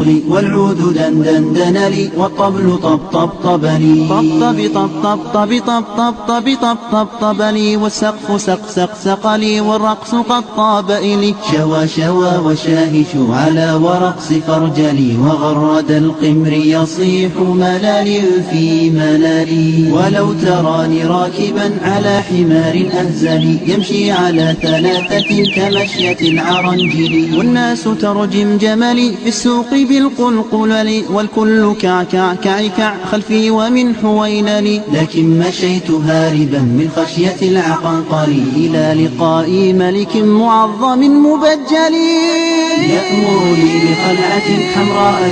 لي والعود دندن لي والطبل طبطب لي طب لي والسقف سق لي والرقص قد طاب إلي شوى وشاهش على ورقص فرجلي وغرد القمر يصيح ملالي في ملالي ولو تراني راكبا على حمار أهزلي يمشي على ثلاثة كمشية العرنجل والناس ترجم جملي في السوق بالقلقلل والكل كعكع خلفي ومن حوينلي لكن مشيت هاربا من خشية العقنقل إلى لقاء ملك معظم مبجل يأمرني بقلعة حمراء